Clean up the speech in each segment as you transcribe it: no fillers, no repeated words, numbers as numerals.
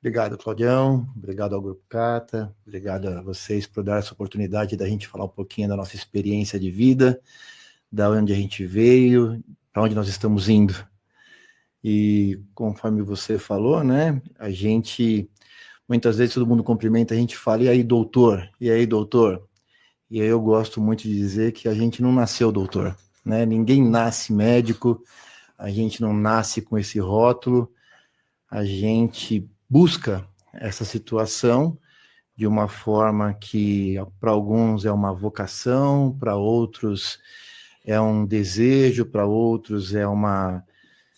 Obrigado, Claudião. Obrigado ao Grupo Cata. Obrigado a vocês por dar essa oportunidade da gente falar um pouquinho da nossa experiência de vida, da onde a gente veio, para onde nós estamos indo. E conforme você falou, né, a gente, muitas vezes todo mundo cumprimenta, a gente fala, e aí, doutor? E aí, doutor? E aí eu gosto muito de dizer que a gente não nasceu doutor, né? Ninguém nasce médico, a gente não nasce com esse rótulo, a gente busca essa situação de uma forma que para alguns é uma vocação, para outros é um desejo, para outros é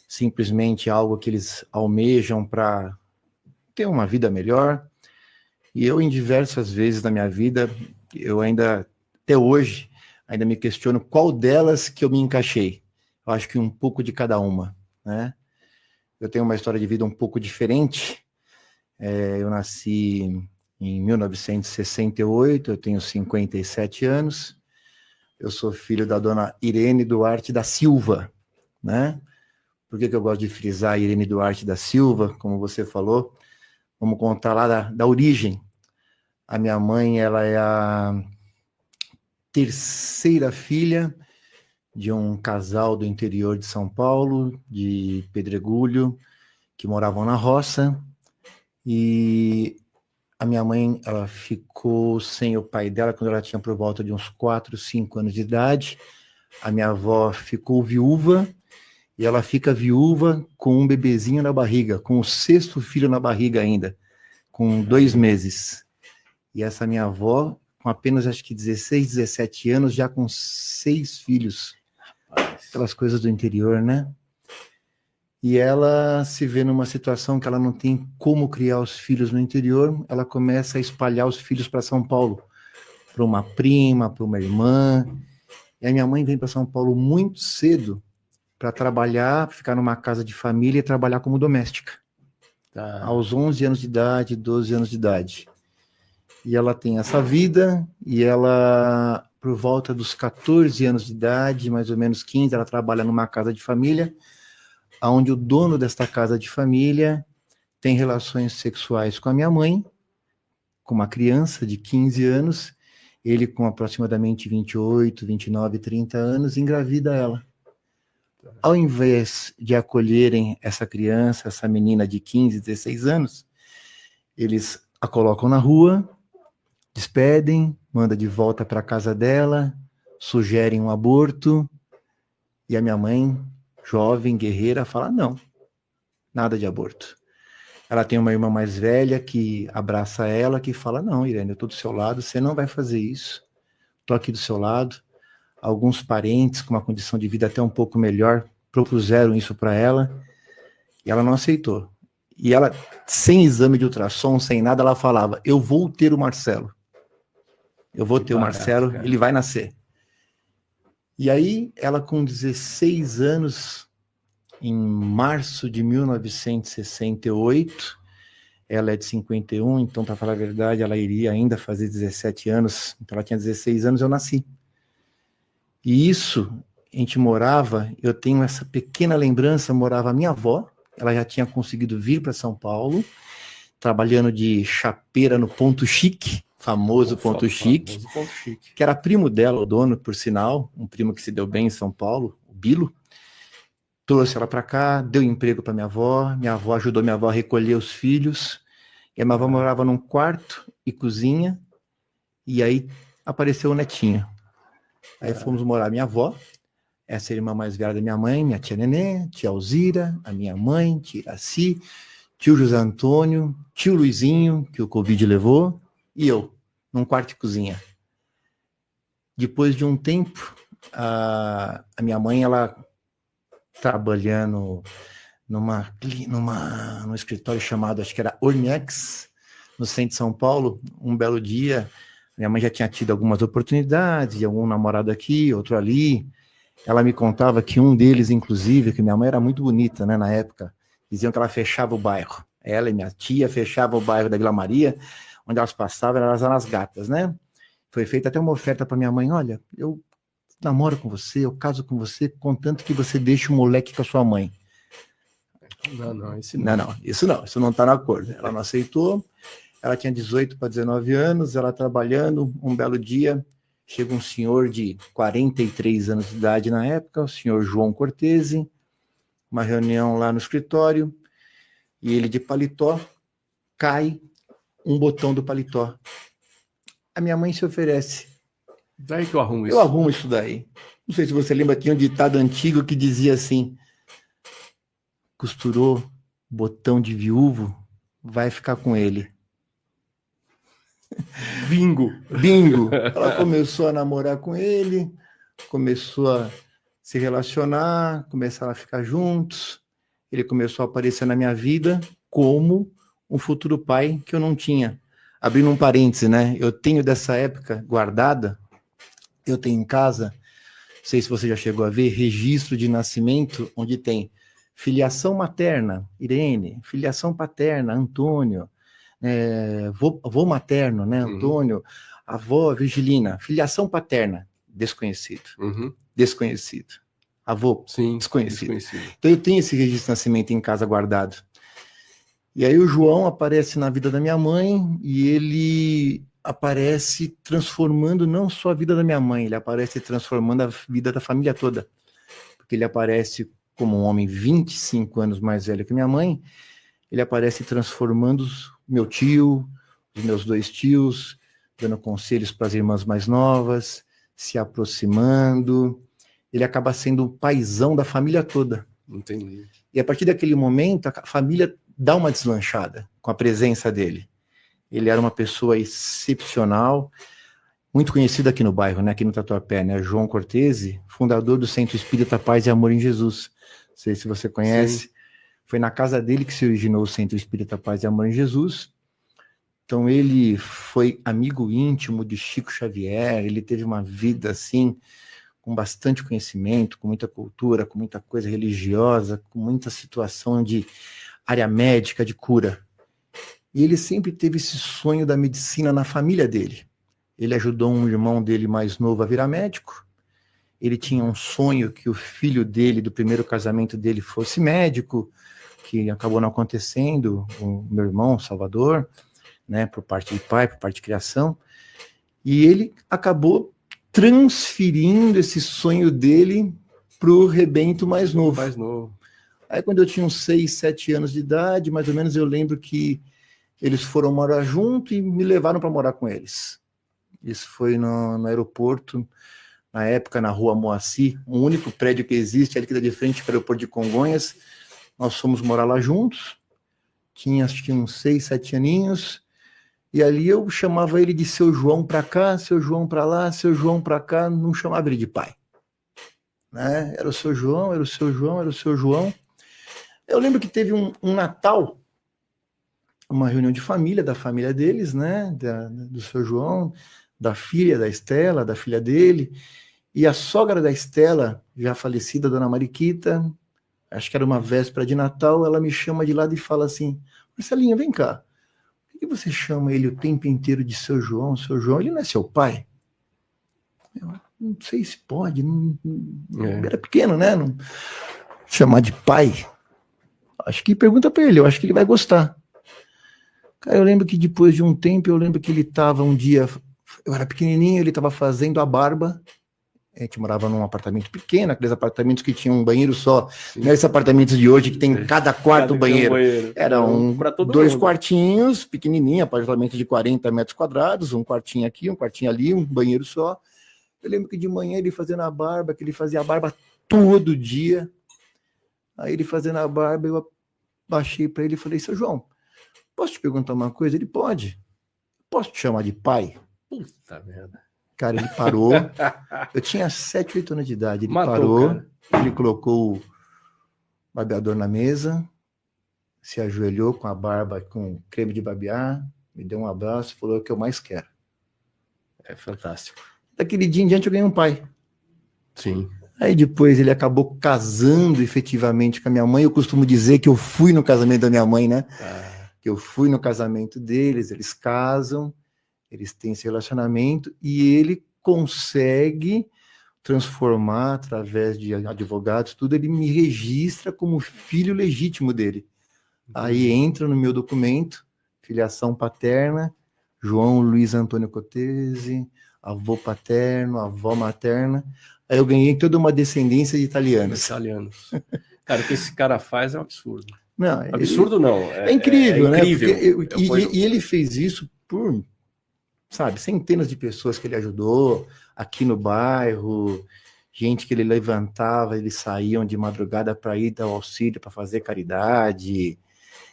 simplesmente algo que eles almejam para ter uma vida melhor. E eu, em diversas vezes da minha vida, eu ainda, até hoje, ainda me questiono qual delas que eu me encaixei. Eu acho que um pouco de cada uma, né? Eu tenho uma história de vida um pouco diferente. Eu nasci em 1968, eu tenho 57 anos. Eu sou filho da dona Irene Duarte da Silva, né? Por que eu gosto de frisar Irene Duarte da Silva, como você falou? Vamos contar lá da origem. A minha mãe, ela é a terceira filha de um casal do interior de São Paulo, de Pedregulho, que moravam na roça. E a minha mãe, ela ficou sem o pai dela quando ela tinha por volta de uns 4, 5 anos de idade. A minha avó ficou viúva, e ela fica viúva com um bebezinho na barriga, com o 6º filho na barriga ainda, com 2 meses. E essa minha avó, com apenas acho que 16, 17 anos, já com 6 filhos. Aquelas coisas do interior, né? E ela se vê numa situação que ela não tem como criar os filhos no interior, ela começa a espalhar os filhos para São Paulo, para uma prima, para uma irmã. E a minha mãe vem para São Paulo muito cedo para trabalhar, ficar numa casa de família e trabalhar como doméstica. Tá. Aos 11 anos de idade, 12 anos de idade. E ela tem essa vida, e ela, por volta dos 14 anos de idade, mais ou menos 15, ela trabalha numa casa de família, onde o dono desta casa de família tem relações sexuais com a minha mãe, com uma criança de 15 anos, ele com aproximadamente 28, 29, 30 anos, engravida ela. Ao invés de acolherem essa criança, essa menina de 15, 16 anos, eles a colocam na rua, despedem, mandam de volta para a casa dela, sugerem um aborto, e a minha mãe, jovem, guerreira, fala não, nada de aborto. Ela tem uma irmã mais velha que abraça ela, que fala, não, Irene, eu estou do seu lado, você não vai fazer isso, estou aqui do seu lado. Alguns parentes com uma condição de vida até um pouco melhor propuseram isso para ela, e ela não aceitou. E ela, sem exame de ultrassom, sem nada, ela falava, eu vou ter o Marcelo. Eu vou ter o Marcelo, ele vai nascer. E aí, ela com 16 anos, em março de 1968, ela é de 51, então, para falar a verdade, ela iria ainda fazer 17 anos, então ela tinha 16 anos, eu nasci. E isso, a gente morava, eu tenho essa pequena lembrança, morava a minha avó, ela já tinha conseguido vir para São Paulo, trabalhando de chapeira no Ponto Chique, famoso Ponto Chique, que era primo dela, o dono, por sinal, um primo que se deu bem em São Paulo, o Bilo. Trouxe ela para cá, deu emprego para minha avó ajudou minha avó a recolher os filhos, e a minha avó morava num quarto e cozinha, e aí apareceu o netinho. Aí fomos morar minha avó, essa irmã mais velha da minha mãe, minha tia Nenê, tia Alzira, a minha mãe, tia Iraci, tio José Antônio, tio Luizinho, que o Covid levou, e eu, num quarto de cozinha. Depois de um tempo, a minha mãe, ela trabalhando num escritório chamado, acho que era Ornex, no centro de São Paulo, um belo dia, minha mãe já tinha tido algumas oportunidades, algum namorado aqui, outro ali. Ela me contava que um deles, inclusive, que minha mãe era muito bonita, né, na época, diziam que ela fechava o bairro. Ela e minha tia fechavam o bairro da Vila Maria, onde elas passavam, elas eram as gatas, né? Foi feita até uma oferta para minha mãe, olha, eu namoro com você, eu caso com você, contanto que você deixe o moleque com a sua mãe. Isso não está no acordo. Ela não aceitou, ela tinha 18 para 19 anos, ela trabalhando, um belo dia, chega um senhor de 43 anos de idade na época, o senhor João Cortese, uma reunião lá no escritório, e ele de paletó, cai um botão do paletó. A minha mãe se oferece. Daí que eu arrumo isso. Eu arrumo isso daí. Não sei se você lembra, tinha um ditado antigo que dizia assim: costurou botão de viúvo, vai ficar com ele. Bingo! Bingo! Ela começou a namorar com ele, começou a se relacionar, começaram a ficar juntos. Ele começou a aparecer na minha vida como um futuro pai que eu não tinha. Abrindo um parêntese, né? Eu tenho dessa época guardada, eu tenho em casa, não sei se você já chegou a ver, registro de nascimento, onde tem filiação materna, Irene, filiação paterna, Antônio, avô materno, né, Antônio, avó Virgilina, filiação paterna, desconhecido, desconhecido, avô, sim, desconhecido. Então eu tenho esse registro de nascimento em casa guardado. E aí o João aparece na vida da minha mãe e ele aparece transformando não só a vida da minha mãe, ele aparece transformando a vida da família toda, porque ele aparece como um homem 25 anos mais velho que minha mãe, ele aparece transformando meu tio, os meus 2 tios, dando conselhos para as irmãs mais novas, se aproximando. Ele acaba sendo o paizão da família toda. Entendi. E a partir daquele momento, a família dá uma deslanchada com a presença dele. Ele era uma pessoa excepcional, muito conhecido aqui no bairro, né, aqui no Tatuapé, né, João Cortese, fundador do Centro Espírita Paz e Amor em Jesus. Não sei se você conhece. Sim. Foi na casa dele que se originou o Centro Espírita Paz e Amor em Jesus. Então ele foi amigo íntimo de Chico Xavier, ele teve uma vida assim, com bastante conhecimento, com muita cultura, com muita coisa religiosa, com muita situação de área médica, de cura. E ele sempre teve esse sonho da medicina na família dele. Ele ajudou um irmão dele mais novo a virar médico. Ele tinha um sonho que o filho dele, do primeiro casamento dele, fosse médico, que acabou não acontecendo, o meu irmão, Salvador, né, por parte de pai, por parte de criação, e ele acabou transferindo esse sonho dele pro rebento mais novo. Aí quando eu tinha uns 6, 7 anos de idade, mais ou menos, eu lembro que eles foram morar junto e me levaram para morar com eles. Isso foi no aeroporto, na época, na rua Moacir, o único prédio que existe, ali que dá de frente para o aeroporto de Congonhas. Nós fomos morar lá juntos, tinha acho que uns 6, 7 aninhos, e ali eu chamava ele de seu João para cá, seu João para lá, seu João para cá, não chamava ele de pai. Né? Era o seu João, era o seu João, era o seu João. Eu lembro que teve um Natal, uma reunião de família, da família deles, né? Do seu João, da filha da Estela, da filha dele, e a sogra da Estela, já falecida, dona Mariquita, acho que era uma véspera de Natal, ela me chama de lado e fala assim: Marcelinha, vem cá, por que você chama ele o tempo inteiro de seu João? Seu João, ele não é seu pai? Eu não sei se pode, era pequeno, né? Não, chamar de pai. Acho que pergunta para ele, eu acho que ele vai gostar. Cara, eu lembro que depois de um tempo, eu lembro que ele estava um dia, eu era pequenininho, ele estava fazendo a barba. A gente morava num apartamento pequeno, aqueles apartamentos que tinham um banheiro só. Sim. Não é esses apartamentos de hoje que tem cada quarto banheiro. Eram 2 quartinhos, pequenininho, apartamento de 40 metros quadrados, um quartinho aqui, um quartinho ali, um banheiro só. Eu lembro que de manhã ele fazendo a barba, que ele fazia a barba todo dia. Aí ele fazendo a barba, eu baixei para ele e falei: seu João, posso te perguntar uma coisa? Ele pode. Posso te chamar de pai? Puta merda. Cara, ele parou. Eu tinha 7, 8 anos de idade. Ele parou, ele colocou o barbeador na mesa, se ajoelhou com a barba, com creme de barbear, me deu um abraço, falou: é o que eu mais quero. É fantástico. Daquele dia em diante eu ganhei um pai. Sim. Aí depois ele acabou casando efetivamente com a minha mãe. Eu costumo dizer que eu fui no casamento da minha mãe, né? Que eu fui no casamento deles, eles casam, eles têm esse relacionamento e ele consegue transformar através de advogados, tudo, ele me registra como filho legítimo dele. Aí entra no meu documento, filiação paterna, João Luiz Antônio Cotese, avô paterno, avó materna. Aí eu ganhei toda uma descendência de italianos. Italianos. Cara, o que esse cara faz é um absurdo. Não, Absurdo não. É incrível, né? Incrível. E ele fez isso por, sabe, centenas de pessoas que ele ajudou aqui no bairro, gente que ele levantava, eles saíam de madrugada para ir dar auxílio, para fazer caridade.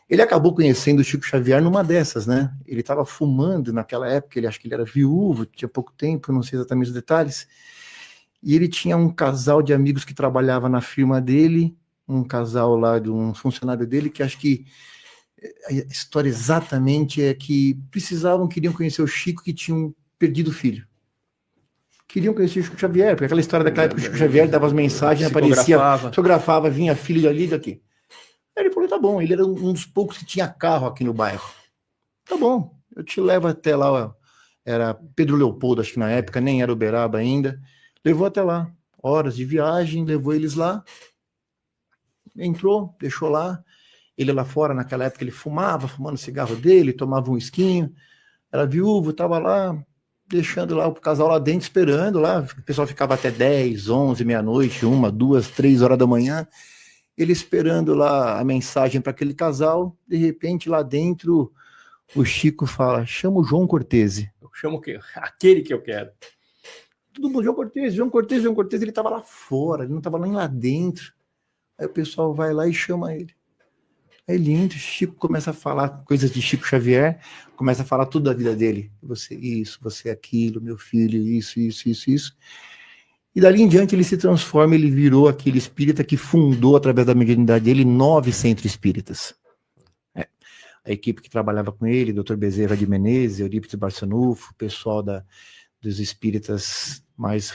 Ele acabou conhecendo o Chico Xavier numa dessas, né? Ele estava fumando naquela época, ele acho que ele era viúvo, tinha pouco tempo, não sei exatamente os detalhes. E ele tinha um casal de amigos que trabalhava na firma dele, um casal lá de um funcionário dele, que acho que a história exatamente é que queriam conhecer o Chico, que tinham perdido o filho. Queriam conhecer o Chico Xavier, porque aquela história daquela época, o Chico Xavier dava as mensagens, aparecia, fotografava, vinha filho ali daqui. Aí ele falou, tá bom, ele era um dos poucos que tinha carro aqui no bairro. Tá bom, eu te levo até lá, ó. Era Pedro Leopoldo, acho que na época, nem era Uberaba ainda. Levou até lá, horas de viagem, levou eles lá, entrou, deixou lá. Ele lá fora, naquela época, ele fumando o cigarro dele, tomava um esquinho, era viúvo, estava lá, deixando lá o casal lá dentro, esperando lá. O pessoal ficava até 10, 11, meia-noite, 1, 2, 3 horas da manhã. Ele esperando lá a mensagem para aquele casal. De repente, lá dentro, o Chico fala, chama o João Cortese. Eu chamo aquele que eu quero. Todo mundo, João Cortese, ele estava lá fora, ele não estava nem lá dentro. Aí o pessoal vai lá e chama ele. Aí ele entra, o Chico começa a falar coisas de Chico Xavier, começa a falar tudo da vida dele. Você isso, você aquilo, meu filho, isso. E dali em diante ele se transforma, ele virou aquele espírita que fundou, através da mediunidade dele, 9 centros espíritas. A equipe que trabalhava com ele, Dr. Bezerra de Menezes, Eurípides Barçanufo, o pessoal dos espíritas mais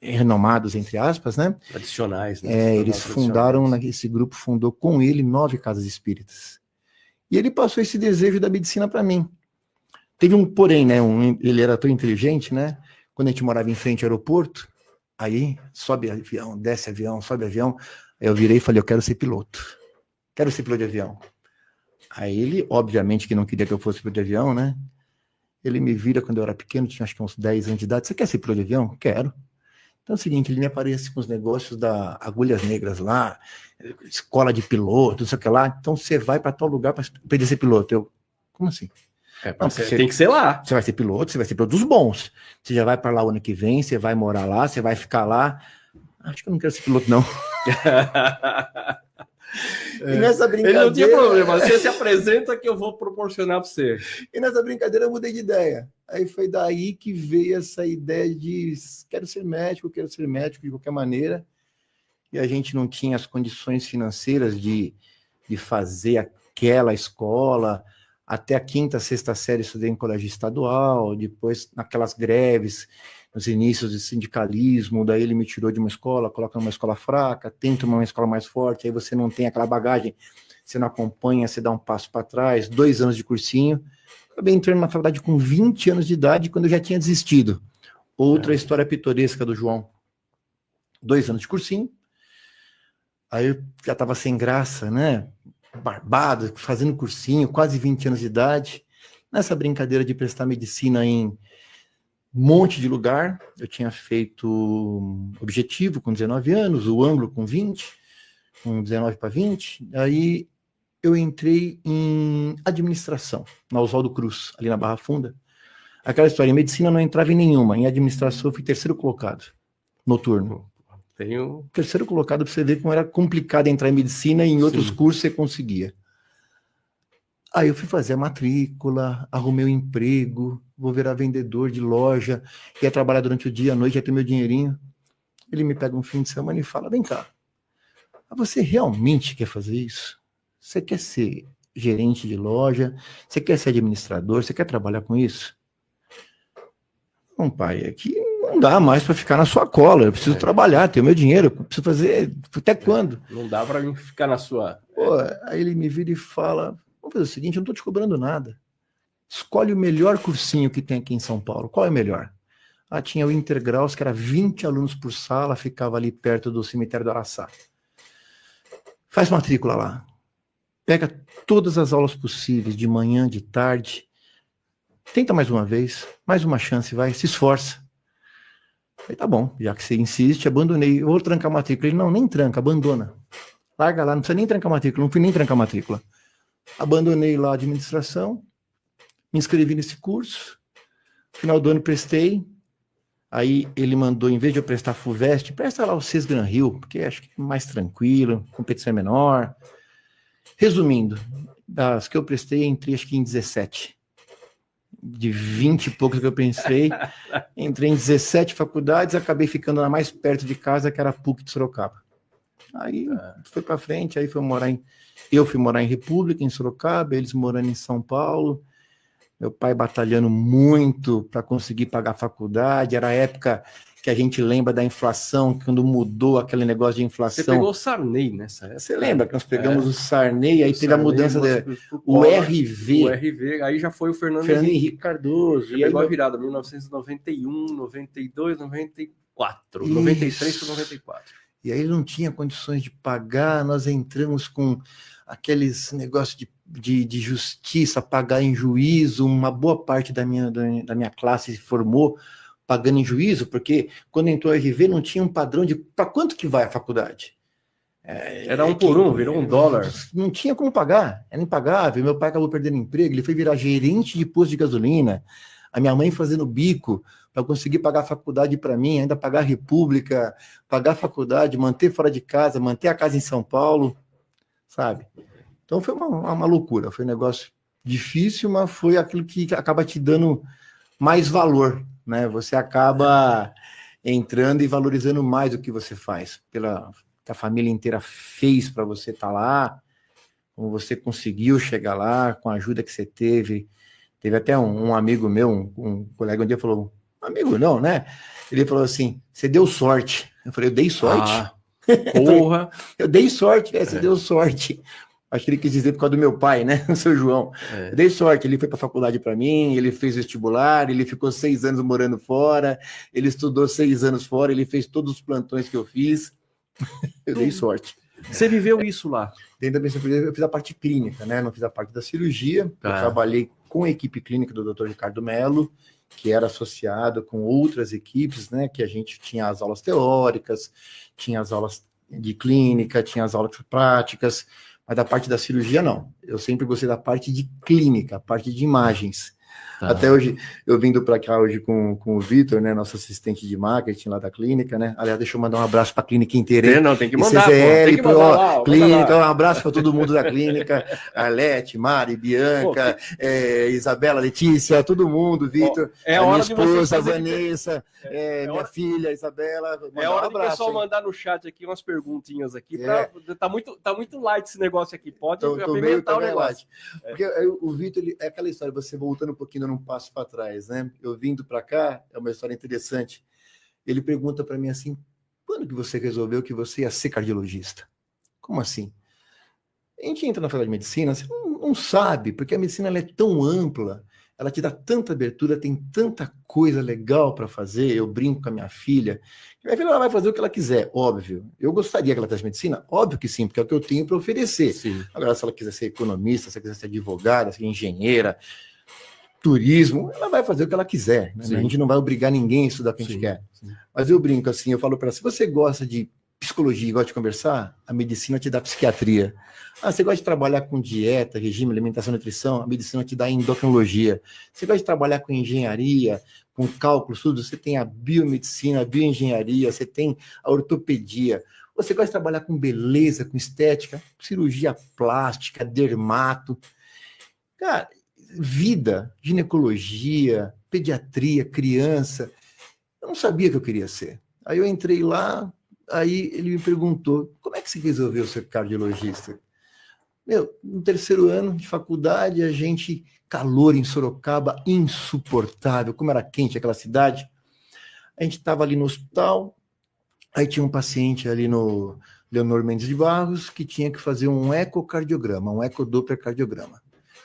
renomados, entre aspas, né? Tradicionais, né? Eles fundaram, esse grupo fundou com ele 9 casas espíritas. E ele passou esse desejo da medicina para mim. Teve um porém, né? Ele era tão inteligente, né? Quando a gente morava em frente ao aeroporto, aí sobe avião, desce avião, sobe avião. Aí eu virei e falei, eu quero ser piloto. Quero ser piloto de avião. Aí ele, obviamente, que não queria que eu fosse piloto de avião, né? Ele me vira quando eu era pequeno, tinha acho que uns 10 anos de idade. Você quer ser piloto de avião? Quero. Então é o seguinte, ele me aparece com os negócios da Agulhas Negras lá, escola de piloto, não sei o que lá. Então você vai para tal lugar para poder ser piloto. Eu, como assim? Não, você tem que ser lá. Você vai ser piloto dos bons. Você já vai para lá o ano que vem, você vai morar lá, você vai ficar lá. Acho que eu não quero ser piloto, não. E nessa brincadeira... Ele não tinha problema, você se apresenta que eu vou proporcionar para você. E nessa brincadeira eu mudei de ideia. Aí foi daí que veio essa ideia de quero ser médico de qualquer maneira. E a gente não tinha as condições financeiras de fazer aquela escola. Até a 5ª, 6ª série estudei em colégio estadual, depois naquelas greves, nos inícios do sindicalismo, daí ele me tirou de uma escola, coloca numa escola fraca, tenta uma escola mais forte, aí você não tem aquela bagagem, você não acompanha, você dá um passo para trás, 2 anos de cursinho. Acabei entrando na faculdade com 20 anos de idade, quando eu já tinha desistido. Outra história pitoresca do João. 2 anos de cursinho, aí eu já estava sem graça, né? Barbado, fazendo cursinho, quase 20 anos de idade. Nessa brincadeira de prestar medicina em monte de lugar, eu tinha feito objetivo com 19 anos, o ângulo com 20, com 19 para 20, aí eu entrei em administração, na Oswaldo Cruz, ali na Barra Funda. Aquela história, em medicina não entrava em nenhuma, em administração eu fui 3º colocado, noturno. Terceiro colocado, para você ver como era complicado entrar em medicina e em outros cursos você conseguia. Aí eu fui fazer a matrícula, arrumei um emprego, vou virar vendedor de loja, ia trabalhar durante o dia, à noite, ia ter meu dinheirinho. Ele me pega um fim de semana e fala, vem cá, você realmente quer fazer isso? Você quer ser gerente de loja? Você quer ser administrador? Você quer trabalhar com isso? Não, pai, aqui não dá mais para ficar na sua cola, eu preciso trabalhar, ter o meu dinheiro, eu preciso fazer, até quando? Não dá para mim ficar na sua... Pô, aí ele me vira e fala, vamos fazer o seguinte, eu não estou te cobrando nada. Escolhe o melhor cursinho que tem aqui em São Paulo. Qual é o melhor? Lá tinha o Intergraus, que era 20 alunos por sala, ficava ali perto do cemitério do Araçá. Faz matrícula lá. Pega todas as aulas possíveis, de manhã, de tarde. Tenta mais uma vez, mais uma chance, vai, se esforça. Aí tá bom, já que você insiste, abandonei. Eu vou trancar a matrícula. Ele, não, nem tranca, abandona. Larga lá, não precisa nem trancar a matrícula. Não fui nem trancar a matrícula. Abandonei lá a administração, me inscrevi nesse curso. Final do ano prestei. Aí ele mandou, em vez de eu prestar FUVEST, presta lá o CES Gran Rio, porque acho que é mais tranquilo, competição é menor. Resumindo, das que eu prestei, entrei acho que em 17. De 20 e poucos que eu pensei, entrei em 17 faculdades, acabei ficando na mais perto de casa, que era a PUC de Sorocaba. Aí foi para frente, aí eu fui morar em República, em Sorocaba, eles morando em São Paulo, meu pai batalhando muito para conseguir pagar a faculdade, era a época que a gente lembra da inflação, quando mudou aquele negócio de inflação. Você pegou o Sarney nessa época. Você lembra que nós pegamos o Sarney, aí teve a mudança, o RV. O RV, aí já foi o Fernando Henrique Cardoso. Você pegou a virada, 1991, 92, 94, 93 para 94. E aí não tinha condições de pagar, nós entramos com aqueles negócios de justiça, pagar em juízo, uma boa parte da minha classe se formou pagando em juízo, porque quando entrou a RV não tinha um padrão de para quanto que vai a faculdade. Era um por um, virou $1. Não tinha como pagar, era impagável. Meu pai acabou perdendo emprego, ele foi virar gerente de posto de gasolina, a minha mãe fazendo bico para conseguir pagar a faculdade para mim, ainda pagar a república, pagar a faculdade, manter fora de casa, manter a casa em São Paulo, sabe? Então foi uma loucura, foi um negócio difícil, mas foi aquilo que acaba te dando mais valor, né? Você acaba entrando e valorizando mais o que você faz, que a família inteira fez para você estar lá, como você conseguiu chegar lá, com a ajuda que você teve. Teve até um amigo meu, um colega um dia falou, amigo não, né? Ele falou assim, você deu sorte. Eu falei, eu dei sorte? Porra! Eu dei sorte, você deu sorte. Acho que ele quis dizer por causa do meu pai, né? O seu João. Eu dei sorte, ele foi para a faculdade para mim, ele fez vestibular, ele ficou 6 anos morando fora, ele estudou 6 anos fora, ele fez todos os plantões que eu fiz. Eu dei sorte. Você viveu isso lá? Dentro da minha eu fiz a parte clínica, né? Não fiz a parte da cirurgia. Eu trabalhei com a equipe clínica do Dr. Ricardo Melo, que era associado com outras equipes, né? Que a gente tinha as aulas teóricas, tinha as aulas de clínica, tinha as aulas práticas, mas da parte da cirurgia, não. Eu sempre gostei da parte de clínica, a parte de imagens. Até hoje, eu vindo para cá hoje com o Vitor, né, nosso assistente de marketing lá da clínica, né? Aliás, deixa eu mandar um abraço para a clínica inteira. Não, tem que mandar, tem que mandar clínica, um abraço para todo mundo da clínica, Arlete, Mari, Bianca, Isabela, Letícia, todo mundo, Vitor, a minha esposa, a Vanessa, minha filha, Isabela. É hora do pessoal mandar no chat aqui umas perguntinhas aqui. Tá muito light esse negócio aqui, pode apimentar o negócio. Porque o Vitor, é aquela história, você voltando um pouquinho, um passo para trás, né? Eu vindo para cá, é uma história interessante. Ele pergunta para mim assim, quando que você resolveu que você ia ser cardiologista? Como assim? A gente entra na faculdade de medicina, você não sabe, porque a medicina ela é tão ampla, ela te dá tanta abertura, tem tanta coisa legal para fazer. Eu brinco com a minha filha ela vai fazer o que ela quiser, óbvio. Eu gostaria que ela fizesse medicina? Óbvio que sim, porque é o que eu tenho para oferecer. Sim. Agora, se ela quiser ser economista, se ela quiser ser advogada, ser engenheira, turismo, ela vai fazer o que ela quiser, né? A gente não vai obrigar ninguém a estudar o que a gente quer. Mas eu brinco assim, eu falo para ela, se você gosta de psicologia e gosta de conversar, a medicina te dá psiquiatria. Você gosta de trabalhar com dieta, regime, alimentação, nutrição, a medicina te dá endocrinologia. Você gosta de trabalhar com engenharia, com cálculos, tudo, você tem a biomedicina, a bioengenharia, você tem a ortopedia. Você gosta de trabalhar com beleza, com estética, cirurgia plástica, dermato. Cara, vida, ginecologia, pediatria, criança. Eu não sabia que eu queria ser. Aí eu entrei lá, aí ele me perguntou, como é que você resolveu ser cardiologista? No 3º ano de faculdade, a gente, calor em Sorocaba, insuportável, como era quente aquela cidade. A gente estava ali no hospital, aí tinha um paciente ali no Leonor Mendes de Barros, que tinha que fazer um ecocardiograma, um ecodopplercardiograma.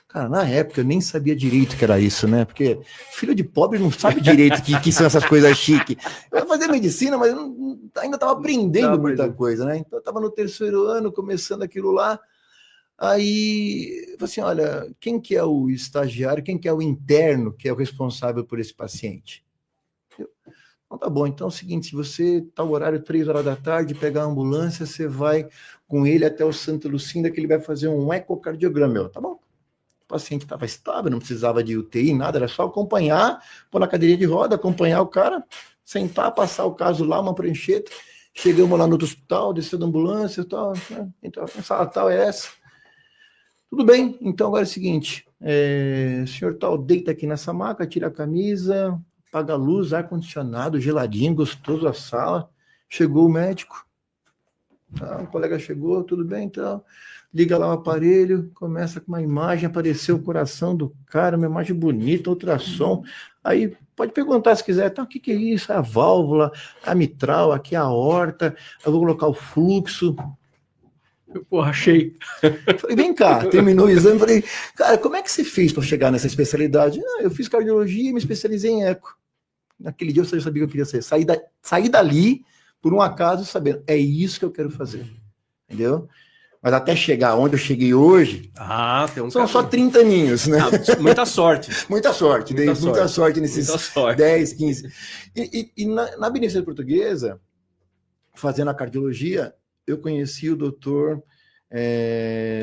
Cara, na época eu nem sabia direito que era isso, né? Porque filho de pobre não sabe direito que são essas coisas chiques. Eu ia fazer medicina, mas eu ainda estava aprendendo muita coisa, né? Então eu estava no 3º ano, começando aquilo lá. Aí, assim, olha, quem que é o estagiário, quem que é o interno que é o responsável por esse paciente? Então tá bom, então é o seguinte, se você tá o horário 3 horas da tarde, pegar a ambulância, você vai com ele até o Santa Lucinda, que ele vai fazer um ecocardiograma, meu, tá bom? O paciente estava estável, não precisava de UTI, nada, era só acompanhar, pôr na cadeirinha de roda, acompanhar o cara, sentar, passar o caso lá, uma prancheta, chegamos lá no outro hospital, desceu da ambulância, tal, então a sala tal é essa. Tudo bem, então agora é o seguinte, o senhor tal deita aqui nessa maca, tira a camisa, apaga a luz, ar-condicionado, geladinho, gostoso a sala. Chegou o médico, o colega chegou, tudo bem, então, liga lá o aparelho, começa com uma imagem, apareceu o coração do cara, uma imagem bonita, ultrassom. Aí pode perguntar se quiser, tá, o que é isso? A válvula, a mitral, aqui a aorta, eu vou colocar o fluxo. Porra, achei. Falei, vem cá, terminou o exame, falei, cara, como é que você fez para chegar nessa especialidade? Eu fiz cardiologia e me especializei em eco. Naquele dia eu já sabia que eu queria ser. Saí dali, por um acaso, sabendo, é isso que eu quero fazer. Entendeu? Mas até chegar onde eu cheguei hoje, são só 30 aninhos, né? Muita sorte. Muita sorte. Dei muita sorte nesses 10, 15. E na Beneficência Portuguesa, fazendo a cardiologia, eu conheci o doutor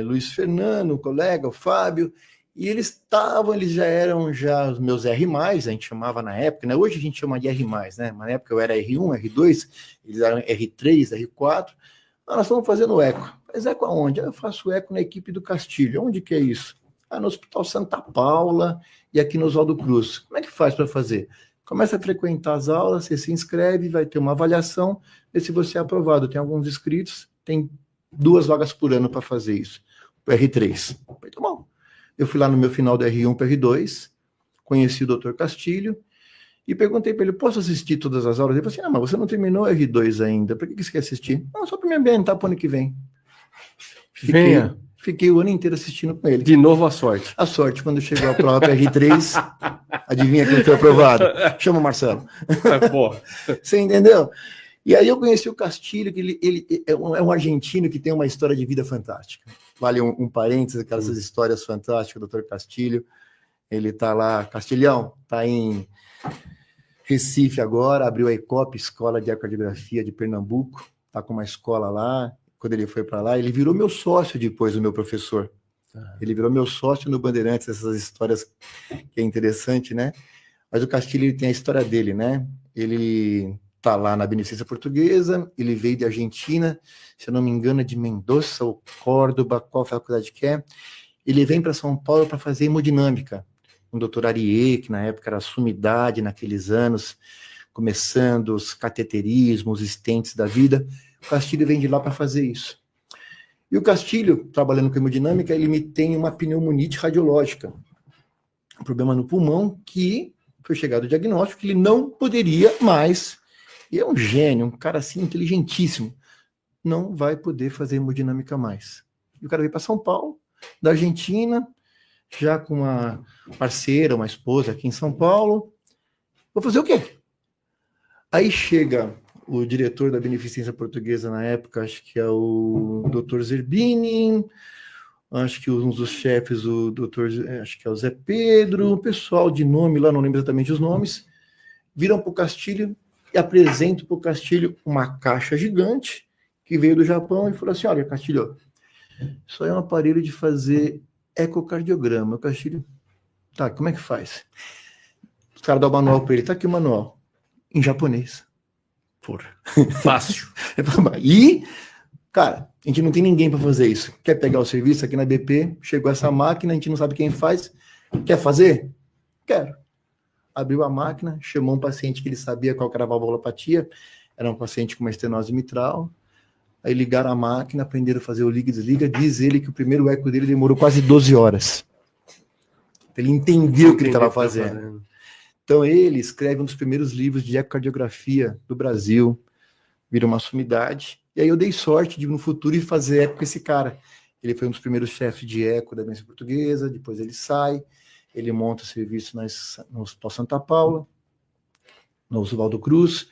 Luiz Fernando, o colega, o Fábio, e eles já eram os meus R+, a gente chamava na época, né? Hoje a gente chama de R+, né? Na época eu era R1, R2, eles eram R3, R4. Nós estamos fazendo eco. Mas eco aonde? Eu faço eco na equipe do Castilho. Onde que é isso? No Hospital Santa Paula e aqui no Oswaldo Cruz. Como é que faz para fazer? Começa a frequentar as aulas, você se inscreve, vai ter uma avaliação, ver se você é aprovado. Tem alguns inscritos, tem 2 vagas por ano para fazer isso. O R3. Muito bom. Eu fui lá no meu final do R1 para R2, conheci o Dr. Castilho e perguntei para ele, posso assistir todas as aulas? Ele falou assim, mas você não terminou R2 ainda, por que você quer assistir? Não, só para me ambientar para o ano que vem. Fiquei o ano inteiro assistindo com ele. De novo a sorte. A sorte, quando chegou a prova para R3, adivinha quem foi aprovado? Chama o Marcelo. Porra. Você entendeu? E aí eu conheci o Castilho, que ele é um argentino que tem uma história de vida fantástica. Vale um parênteses, aquelas histórias fantásticas, o Dr. Castilho. Ele está lá, Castilhão, está em Recife agora, abriu a ECOP, Escola de Ecocardiografia de Pernambuco, está com uma escola lá. Quando ele foi para lá, ele virou meu sócio depois, o meu professor. Ele virou meu sócio no Bandeirantes, essas histórias que é interessante, né? Mas o Castilho, ele tem a história dele, né? Ele tá lá na Beneficência Portuguesa, ele veio de Argentina, se eu não me engano, é de Mendoza ou Córdoba, qual faculdade que é. Ele vem para São Paulo para fazer hemodinâmica. O doutor Ariê, que na época era sumidade naqueles anos, começando os cateterismos, os stents da vida. O Castilho vem de lá para fazer isso. E o Castilho, trabalhando com hemodinâmica, ele tem uma pneumonite radiológica. Um problema no pulmão que foi chegado o diagnóstico que ele não poderia mais. E é um gênio, um cara assim inteligentíssimo. Não vai poder fazer hemodinâmica mais. E o cara veio para São Paulo, da Argentina, já com uma parceira, uma esposa aqui em São Paulo. Vou fazer o quê? Aí chega o diretor da Beneficência Portuguesa na época, acho que é o Dr. Zerbini, acho que um dos chefes, o doutor, acho que é o Zé Pedro, o pessoal de nome lá, não lembro exatamente os nomes, viram para o Castilho e apresentam para o Castilho uma caixa gigante que veio do Japão e falou assim, olha, Castilho, isso aí é um aparelho de fazer ecocardiograma. O Castilho, tá, como é que faz? Os caras dão o manual para ele, tá aqui o manual, em japonês. Porra, fácil. E, cara, a gente não tem ninguém para fazer isso. Quer pegar o serviço aqui na BP? Chegou essa máquina, a gente não sabe quem faz. Quer fazer? Quero. Abriu a máquina, chamou um paciente que ele sabia qual era a valvulopatia. Era um paciente com uma estenose mitral. Aí ligaram a máquina, aprenderam a fazer o liga e desliga. Diz ele que o primeiro eco dele demorou quase 12 horas. Ele entendeu o que ele estava fazendo. Então ele escreve um dos primeiros livros de ecocardiografia do Brasil, vira uma sumidade, e aí eu dei sorte de no futuro ir fazer eco com esse cara. Ele foi um dos primeiros chefes de eco da Agência Portuguesa, depois ele sai, ele monta o serviço no Hospital Santa Paula, no Oswaldo Cruz,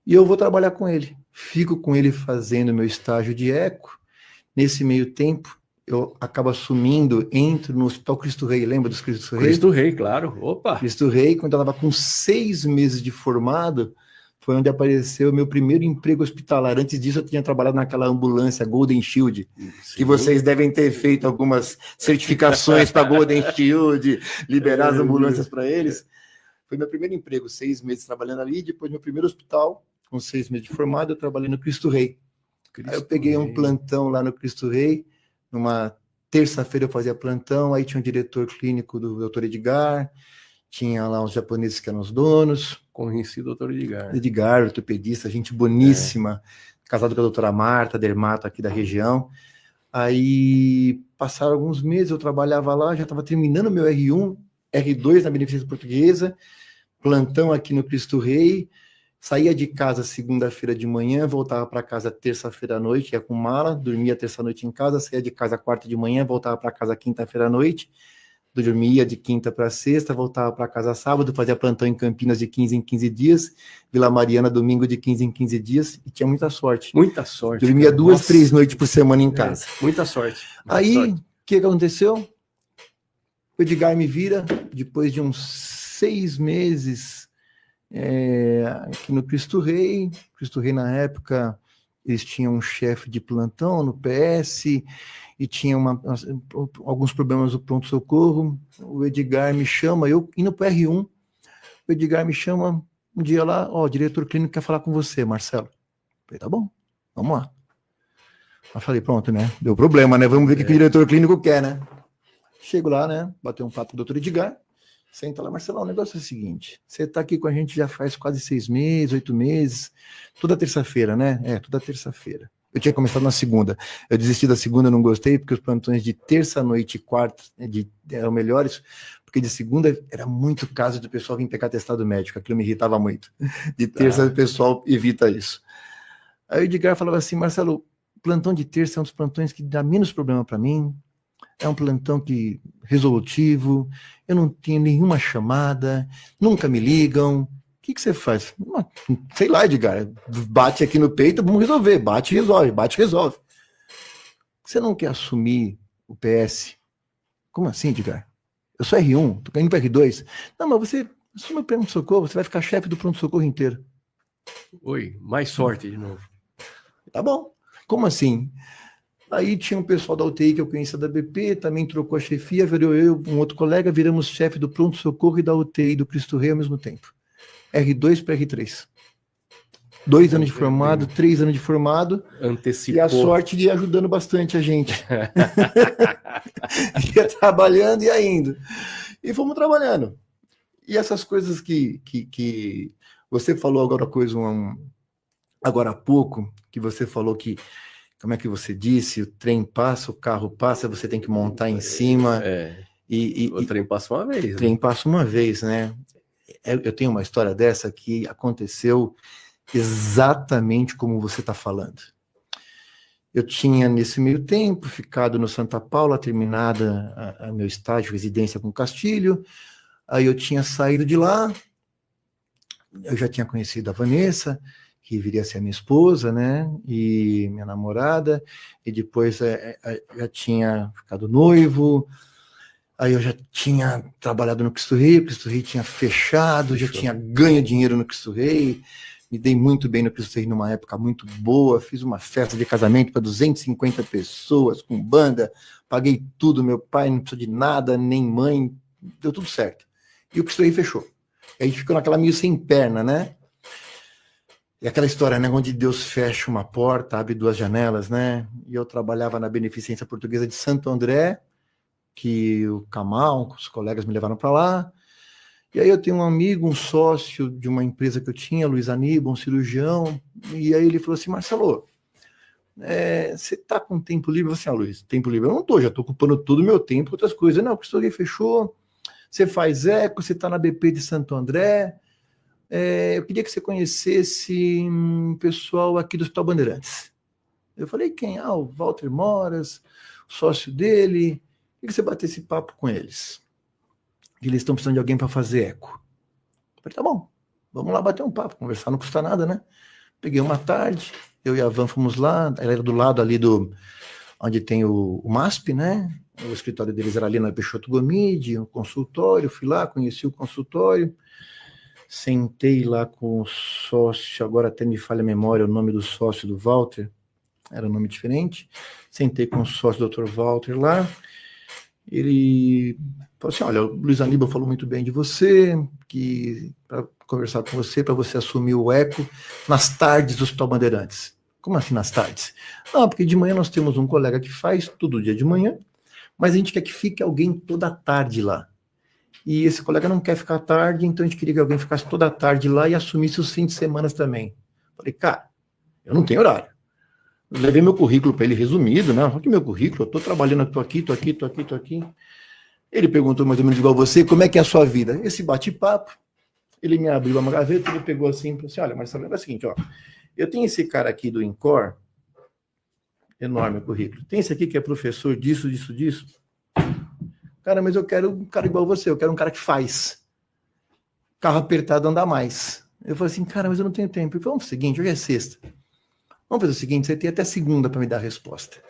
e eu vou trabalhar com ele. Fico com ele fazendo meu estágio de eco. Nesse meio tempo, eu acabo assumindo, entro no Hospital Cristo Rei, lembra dos Cristo Rei? Cristo Rei, claro. Opa! Cristo Rei, quando eu estava com 6 meses de formado, foi onde apareceu o meu primeiro emprego hospitalar. Antes disso, eu tinha trabalhado naquela ambulância Golden Shield, que vocês devem ter feito algumas certificações para Golden Shield, liberar as ambulâncias para eles. Foi meu primeiro emprego, 6 meses trabalhando ali. Depois, meu primeiro hospital, com 6 meses de formado, eu trabalhei no Cristo Rei. Aí eu peguei um plantão lá no Cristo Rei. Numa terça-feira eu fazia plantão, aí tinha um diretor clínico do Dr. Edgar, tinha lá os japoneses que eram os donos. Conheci o Dr. Edgar. Edgar, ortopedista, gente boníssima, casado com a doutora Marta, dermato aqui da região. Aí passaram alguns meses, eu trabalhava lá, já estava terminando meu R1, R2 na Beneficência Portuguesa, plantão aqui no Cristo Rei, saía de casa segunda-feira de manhã, voltava para casa terça-feira à noite, ia com mala, dormia terça-noite em casa, saía de casa quarta de manhã, voltava para casa quinta-feira à noite, dormia de quinta para sexta, voltava para casa sábado, fazia plantão em Campinas de 15 em 15 dias, Vila Mariana domingo de 15 em 15 dias, e tinha muita sorte. Muita sorte. Dormia 2, 3 noites por semana em casa. Muita sorte. Aí, o que aconteceu? O Edgar me vira, depois de uns 6 meses aqui no Cristo Rei. Cristo Rei, na época, eles tinham um chefe de plantão no PS, e tinha alguns problemas do pronto-socorro. O Edgar me chama, eu indo para R1, o Edgar me chama um dia lá, o diretor clínico quer falar com você, Marcelo. Eu falei, tá bom, vamos lá. Eu falei, pronto, né? Deu problema, né? Vamos ver o que o diretor clínico quer, né? Chego lá, né? Bateu um papo com o doutor Edgar. Senta lá, Marcelo, o negócio é o seguinte, você tá aqui com a gente já faz quase 6 meses, 8 meses, toda terça-feira, né? Toda terça-feira. Eu tinha começado na segunda. Eu desisti da segunda, não gostei, porque os plantões de terça, noite e quarta eram melhores, porque de segunda era muito caso do pessoal vir pegar atestado médico, aquilo me irritava muito. De terça, o pessoal evita isso. Aí o Edgar falava assim, Marcelo, plantão de terça é um dos plantões que dá menos problema para mim, é um plantão resolutivo, eu não tenho nenhuma chamada, nunca me ligam. O que você faz? Sei lá, Edgar, bate aqui no peito, vamos resolver. Bate e resolve, bate e resolve. Você não quer assumir o PS? Como assim, Edgar? Eu sou R1, tô indo para R2. Não, mas você assume o pronto-socorro, você vai ficar chefe do pronto-socorro inteiro. Oi, mais sorte de novo. Tá bom. Como assim? Aí tinha um pessoal da UTI que eu conhecia da BP, também trocou a chefia, virou eu, um outro colega, viramos chefe do pronto-socorro e da UTI do Cristo Rei ao mesmo tempo. R2 para R3. 2 anos de formado, 3 anos de formado. Antecipou. E a sorte de ir ajudando bastante a gente. Ia trabalhando e indo. E fomos trabalhando. E essas coisas que você falou agora há pouco, que você falou que, como é que você disse, o trem passa, o carro passa, você tem que montar em cima. O trem passa uma vez. O trem passa uma vez, né? Eu tenho uma história dessa que aconteceu exatamente como você está falando. Eu tinha, nesse meio tempo, ficado no Santa Paula, terminada a meu estágio, residência com Castilho. Aí eu tinha saído de lá, eu já tinha conhecido a Vanessa, que viria a ser a minha esposa, né, e minha namorada, e depois já tinha ficado noivo. Aí eu já tinha trabalhado no Cristo Rei, o Cristo Rei tinha fechado, já tinha ganho dinheiro no Cristo Rei, me dei muito bem no Cristo Rei numa época muito boa, fiz uma festa de casamento para 250 pessoas, com banda, paguei tudo, meu pai não precisou de nada, nem mãe, deu tudo certo. E o Cristo Rei fechou. E a gente ficou naquela meio sem perna, né? E aquela história, né, onde Deus fecha uma porta, abre 2 janelas, né? E eu trabalhava na Beneficência Portuguesa de Santo André, que o Kamal, os colegas me levaram para lá. E aí eu tenho um amigo, um sócio de uma empresa que eu tinha, Luiz Aníbal, um cirurgião, e aí ele falou assim, Marcelo, você tá com tempo livre? Eu falei assim, Luiz, tempo livre eu não tô, já tô ocupando todo o meu tempo com outras coisas. Não, o Cristo Rei fechou, você faz eco, você tá na BP de Santo André, eu queria que você conhecesse um pessoal aqui do Hospital Bandeirantes. Eu falei, quem? O Walter Moras, sócio dele, e que você bater esse papo com eles. Eles estão precisando de alguém para fazer eco. Eu falei, tá bom, vamos lá bater um papo, conversar não custa nada, né? Peguei uma tarde, eu e a Van fomos lá, ela era do lado ali onde tem o MASP, né? O escritório deles era ali na Peixoto Gomide, o consultório, fui lá, conheci o consultório, sentei lá com o sócio, agora até me falha a memória o nome do sócio do Walter, era um nome diferente, sentei com o sócio do Dr. Walter lá, ele falou assim, olha, o Luiz Aníbal falou muito bem de você, que para conversar com você, para você assumir o eco nas tardes do Hospital Bandeirantes. Como assim nas tardes? Não, porque de manhã nós temos um colega que faz todo dia de manhã, mas a gente quer que fique alguém toda tarde lá. E esse colega não quer ficar à tarde, então a gente queria que alguém ficasse toda a tarde lá e assumisse os fins de semana também. Falei, cara, eu não tenho horário. Eu levei meu currículo para ele resumido, né? Aqui meu currículo, eu estou trabalhando, estou aqui. Ele perguntou mais ou menos igual você, como é que é a sua vida? Esse bate-papo, ele me abriu uma gaveta, ele pegou assim, falou assim, olha, Marcelo, é o seguinte, ó, eu tenho esse cara aqui do INCOR, enorme o currículo, tem esse aqui que é professor disso. Cara, mas eu quero um cara igual você, eu quero um cara que faz. Carro apertado anda mais. Eu falei assim, cara, mas eu não tenho tempo. Ele falou, vamos fazer o seguinte, hoje é sexta. Vamos fazer o seguinte, você tem até segunda para me dar a resposta.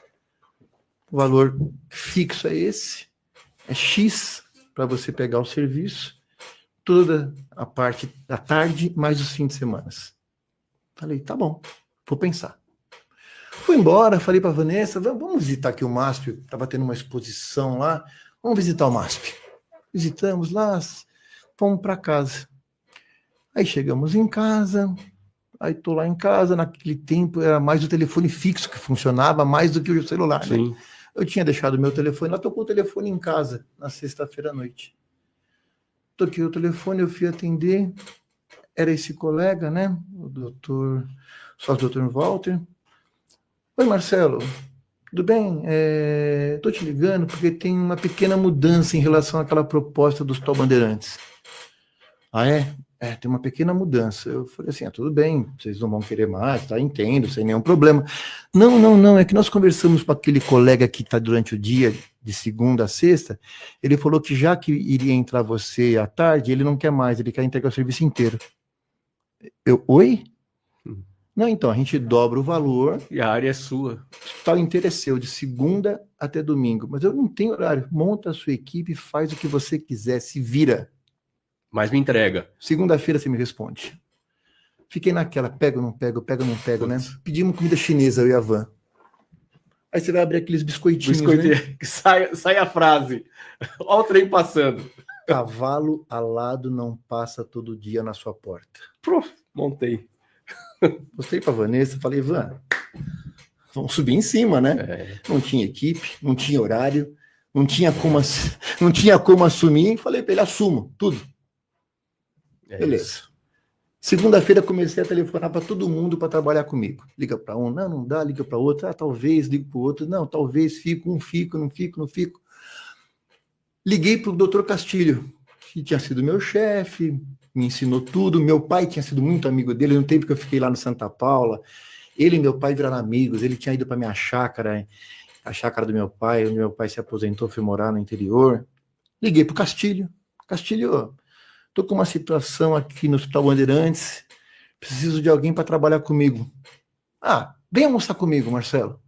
O valor fixo é esse, é X para você pegar o serviço, toda a parte da tarde, mais os fins de semana. Falei, tá bom, vou pensar. Fui embora, falei para a Vanessa, vamos visitar aqui o MASP, estava tendo uma exposição lá, vamos visitar o MASP. Visitamos lá, fomos para casa. Aí chegamos em casa, aí tô lá em casa, naquele tempo era mais o telefone fixo que funcionava, mais do que o celular, Sim. né? Eu tinha deixado o meu telefone, ela tocou o telefone em casa, na sexta-feira à noite. Toquei o telefone, eu fui atender, era esse colega, né? Sócio Dr. Walter. Oi, Marcelo, tudo bem? Tô te ligando porque tem uma pequena mudança em relação àquela proposta dos Hospital Bandeirantes. Ah, é? Tem uma pequena mudança. Eu falei assim, tudo bem, vocês não vão querer mais, tá? Entendo, sem nenhum problema. Não, é que nós conversamos com aquele colega que está durante o dia, de segunda a sexta, ele falou que já que iria entrar você à tarde, ele não quer mais, ele quer entregar o serviço inteiro. Oi? Não, então, a gente dobra o valor. E a área é sua. O hospital inteiro é seu, de segunda até domingo. Mas eu não tenho horário. Monta a sua equipe, faz o que você quiser, se vira. Mas me entrega. Segunda-feira você me responde. Fiquei naquela, pego ou não pego, né? Pedimos comida chinesa, eu e a Van. Aí você vai abrir aqueles biscoitinhos, né? Sai a frase. Olha o trem passando. Cavalo alado não passa todo dia na sua porta. Montei. Mostrei pra Vanessa, falei, Van, vamos subir em cima, né? Não tinha equipe, não tinha horário, não tinha como assumir. Falei pra ele, assumo, tudo. Beleza. Isso. Segunda-feira comecei a telefonar para todo mundo para trabalhar comigo. Liga para um, não dá, liga para outro, talvez, ligo para o outro, não, talvez, não fico. Liguei para o Dr. Castilho, que tinha sido meu chefe, me ensinou tudo. Meu pai tinha sido muito amigo dele, no tempo que eu fiquei lá no Santa Paula. Ele e meu pai viraram amigos, ele tinha ido para minha chácara, a chácara do meu pai, onde meu pai se aposentou, foi morar no interior. Liguei para o Castilho. Castilho, estou com uma situação aqui no Hospital Bandeirantes, preciso de alguém para trabalhar comigo. Vem almoçar comigo, Marcelo.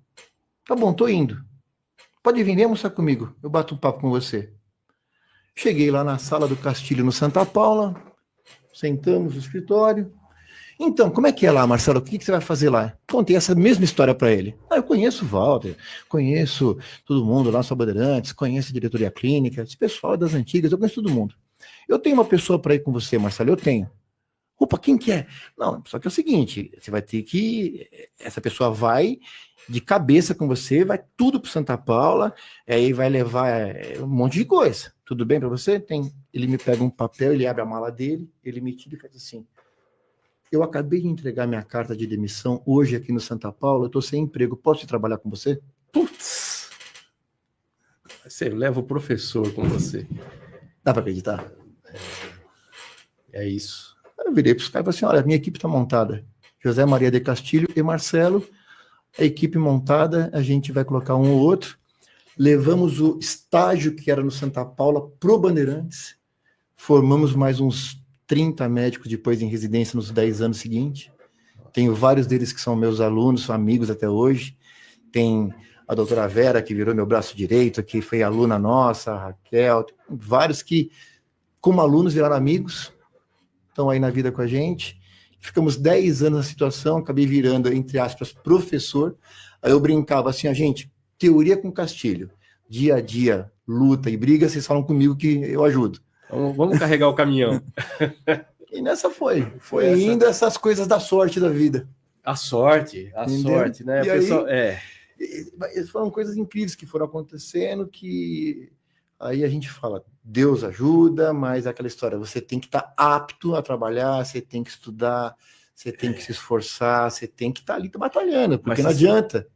Tá bom, tô indo. Pode vir, vem almoçar comigo, eu bato um papo com você. Cheguei lá na sala do Castilho, no Santa Paula, sentamos no escritório. Então, como é que é lá, Marcelo? O que você vai fazer lá? Contei essa mesma história para ele. Eu conheço o Walter, conheço todo mundo lá no Hospital Bandeirantes, conheço a diretoria clínica, esse pessoal das antigas, eu conheço todo mundo. Eu tenho uma pessoa para ir com você, Marcelo, eu tenho. Opa, quem que é? Não, só que é o seguinte, você vai ter que... Essa pessoa vai de cabeça com você, vai tudo para Santa Paula, aí vai levar um monte de coisa. Tudo bem para você? Ele me pega um papel, ele abre a mala dele, ele me tira e faz assim. Eu acabei de entregar minha carta de demissão hoje aqui no Santa Paula, eu estou sem emprego, posso ir trabalhar com você? Putz! Você leva o professor com você. Dá para acreditar? É isso. Eu virei para os caras e falei assim, olha, minha equipe está montada. José Maria de Castilho e Marcelo, a equipe montada, a gente vai colocar um ou outro. levamos o estágio que era no Santa Paula pro Bandeirantes, formamos mais uns 30 médicos depois em residência nos 10 anos seguintes. Tenho vários deles que são meus alunos, são amigos até hoje. Tem a doutora Vera, que virou meu braço direito, que foi aluna nossa, a Raquel, vários que, como alunos, viraram amigos, estão aí na vida com a gente. Ficamos 10 anos na situação, acabei virando, entre aspas, professor. Aí eu brincava assim, a gente, teoria com Castilho, dia a dia, luta e briga, vocês falam comigo que eu ajudo. Vamos carregar o caminhão. E nessa foi indo essas coisas da sorte da vida. A sorte, né? E pessoal, foram coisas incríveis que foram acontecendo, que aí a gente fala, Deus ajuda, mas aquela história, você tem que estar apto a trabalhar, você tem que estudar, você tem que se esforçar, você tem que estar ali batalhando, porque não adianta.